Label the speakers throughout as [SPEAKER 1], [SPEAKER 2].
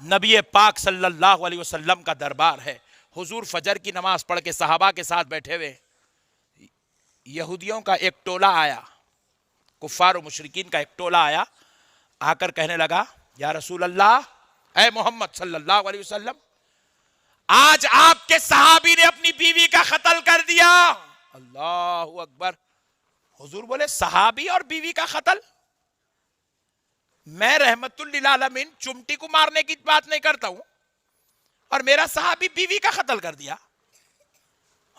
[SPEAKER 1] نبی پاک صلی اللہ علیہ وسلم کا دربار ہے. حضور فجر کی نماز پڑھ کے صحابہ کے ساتھ بیٹھے ہوئے، یہودیوں کا ایک ٹولہ آیا، کفار و مشرکین کا ایک ٹولہ آیا، آ کر کہنے لگا یا رسول اللہ، اے محمد صلی اللہ علیہ وسلم، آج آپ کے صحابی نے اپنی بیوی کا قتل کر دیا. اللہ اکبر. حضور بولے صحابی اور بیوی کا قتل؟ میں رحمت للعالمین چمٹی کو مارنے کی بات نہیں کرتا ہوں، اور میرا صحابی بیوی کا قتل کر دیا.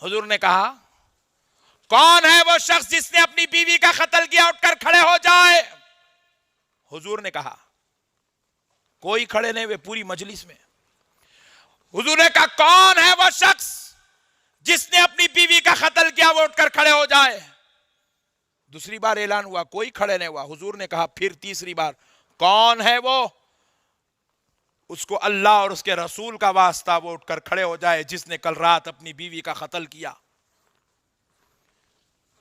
[SPEAKER 1] حضور نے کہا کون ہے وہ شخص جس نے اپنی بیوی کا قتل کیا؟ اٹھ کر کھڑے ہو جائے. حضور نے کہا کوئی کھڑے نہیں ہوئے پوری مجلس میں. حضور نے کہا کون ہے وہ شخص جس نے اپنی بیوی کا قتل کیا؟ وہ اٹھ کر کھڑے ہو جائے. دوسری بار اعلان ہوا، کوئی کھڑے نہیں ہوا. حضور نے کہا پھر تیسری بار کون ہے وہ؟ اس کو اللہ اور اس کے رسول کا واسطہ وہ اٹھ کر کھڑے ہو جائے جس نے کل رات اپنی بیوی کا قتل کیا.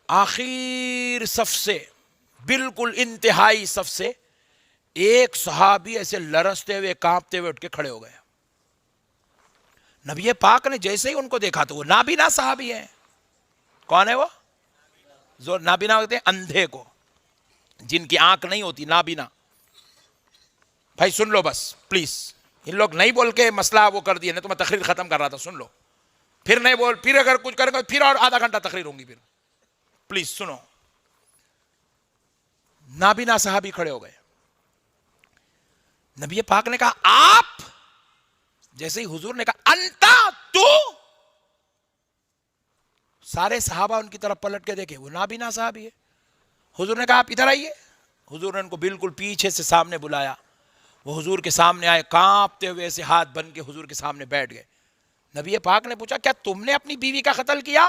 [SPEAKER 1] آخر صف سے، بالکل انتہائی صف سے، ایک صحابی ایسے لرزتے ہوئے کانپتے ہوئے اٹھ کے کھڑے ہو گئے. نبی پاک نے جیسے ہی ان کو دیکھا تو وہ نابینا صحابی ہیں. کون ہے وہ؟ جو نابینا ہوتے ہیں اندھے کو، جن کی آنکھ نہیں ہوتی، نابینا. بھائی سن لو بس پلیز، ان لوگ نہیں بول کے مسئلہ وہ کر دیا، نہیں تو میں تقریر ختم کر رہا تھا. سن لو، پھر نہیں بول، پھر اگر کچھ کرے گا پھر اور آدھا گھنٹہ تقریر ہوں گی. پھر پلیز سنو. نابینا صحابی کھڑے ہو گئے. نبی پاک نے کہا آپ؟ جیسے ہی حضور نے کہا انتا، تو، سارے صحابہ ان کی طرف پلٹ کے دیکھے، وہ نابینا صحابی ہے. حضور نے کہا آپ ادھر آئیے. حضور نے ان کو بالکل پیچھے سے سامنے بلایا. وہ حضور کے سامنے آئے، کانپتے ہوئے ایسے ہاتھ بن کے حضور کے سامنے بیٹھ گئے. نبی پاک نے پوچھا کیا تم نے اپنی بیوی کا قتل کیا؟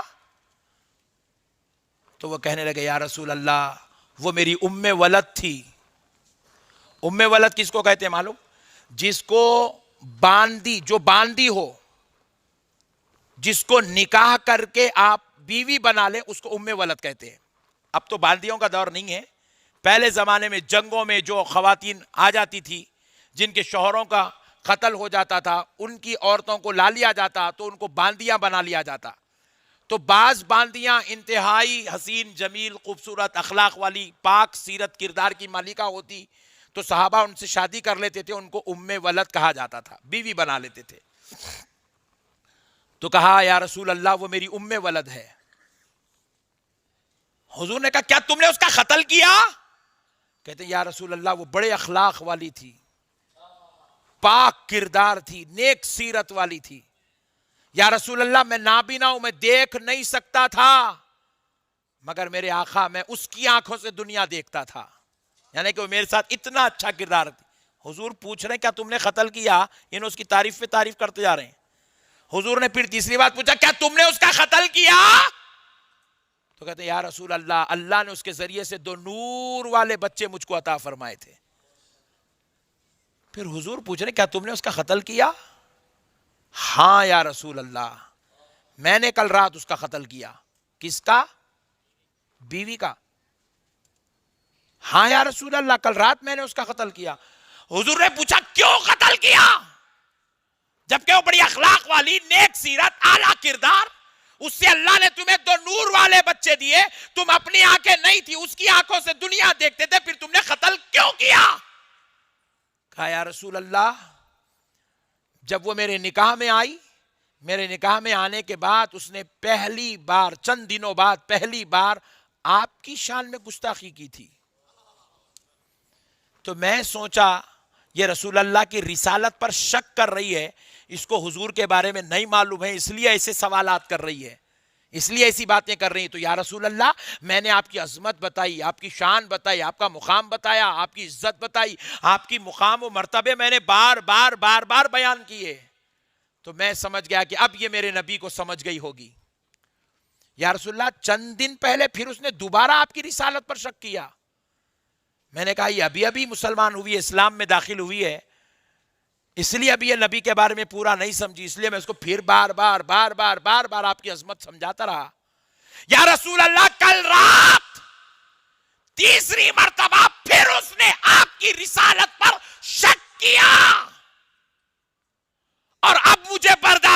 [SPEAKER 1] تو وہ کہنے لگے یا رسول اللہ، وہ میری ام ولد تھی. ام ولد کس کو کہتے ہیں معلوم؟ جس کو باندی، جو باندی ہو، جس کو نکاح کر کے آپ بیوی بنا لیں، اس کو ام ولد کہتے ہیں. اب تو باندیوں کا دور نہیں ہے. پہلے زمانے میں جنگوں میں جو خواتین آ جاتی تھی، جن کے شوہروں کا قتل ہو جاتا تھا، ان کی عورتوں کو لا لیا جاتا تو ان کو باندیاں بنا لیا جاتا. تو بعض باندیاں انتہائی حسین، جمیل، خوبصورت، اخلاق والی، پاک سیرت کردار کی مالکہ ہوتی تو صحابہ ان سے شادی کر لیتے تھے، ان کو ام ولد کہا جاتا تھا، بیوی بنا لیتے تھے. تو کہا یا رسول اللہ وہ میری ام ولد ہے. حضور نے کہا کیا تم نے اس کا قتل کیا؟ کہتے ہیں یا رسول اللہ وہ بڑے اخلاق والی تھی، پاک کردار تھی، نیک سیرت والی تھی. یا رسول اللہ میں نابینا ہوں، میں دیکھ نہیں سکتا تھا، مگر میرے آقا میں اس کی آنکھوں سے دنیا دیکھتا تھا، یعنی کہ وہ میرے ساتھ اتنا اچھا کردار تھی. حضور پوچھ رہے ہیں کیا تم نے قتل کیا؟ انہوں اس کی تعریف پہ تعریف کرتے جا رہے ہیں. حضور نے پھر تیسری بات پوچھا کیا تم نے اس کا قتل کیا؟ تو کہتے ہیں یا رسول اللہ، اللہ نے اس کے ذریعے سے 2 نور والے بچے مجھ کو عطا فرمائے تھے. پھر حضور پوچھ رہے کیا تم نے اس کا قتل کیا؟ ہاں یا رسول اللہ، میں نے کل رات اس کا قتل کیا. کس کا؟ بیوی کا. ہاں یا رسول اللہ، کل رات میں نے اس کا قتل کیا. حضور نے پوچھا کیوں قتل کیا؟ جبکہ وہ بڑی اخلاق والی، نیک سیرت، اعلیٰ کردار، اس سے اللہ نے تمہیں 2 نور والے بچے دیے، تم اپنی آنکھیں نہیں تھی، اس کی آنکھوں سے دنیا دیکھتے تھے، پھر تم نے قتل کیوں کیا؟ کہا یا رسول اللہ جب وہ میرے نکاح میں آئی، میرے نکاح میں آنے کے بعد اس نے پہلی بار، چند دنوں بعد پہلی بار آپ کی شان میں گستاخی کی تھی. تو میں سوچا یہ رسول اللہ کی رسالت پر شک کر رہی ہے، اس کو حضور کے بارے میں نہیں معلوم ہے، اس لیے ایسے سوالات کر رہی ہے، اس لیے ایسی باتیں کر رہی ہیں. تو یا رسول اللہ میں نے آپ کی عظمت بتائی، آپ کی شان بتائی، آپ کا مقام بتایا، آپ کی عزت بتائی، آپ کی مقام و مرتبے میں نے بار بار بیان کیے. تو میں سمجھ گیا کہ اب یہ میرے نبی کو سمجھ گئی ہوگی. یا رسول اللہ چند دن پہلے پھر اس نے دوبارہ آپ کی رسالت پر شک کیا. میں نے کہا یہ ابھی مسلمان ہوئی ہے، اسلام میں داخل ہوئی ہے، اس لیے ابھی یہ نبی کے بارے میں پورا نہیں سمجھی، اس لیے میں اس کو پھر بار بار آپ کی عظمت سمجھاتا رہا. یا رسول اللہ کل رات تیسری مرتبہ پھر اس نے آپ کی رسالت پر شک کیا.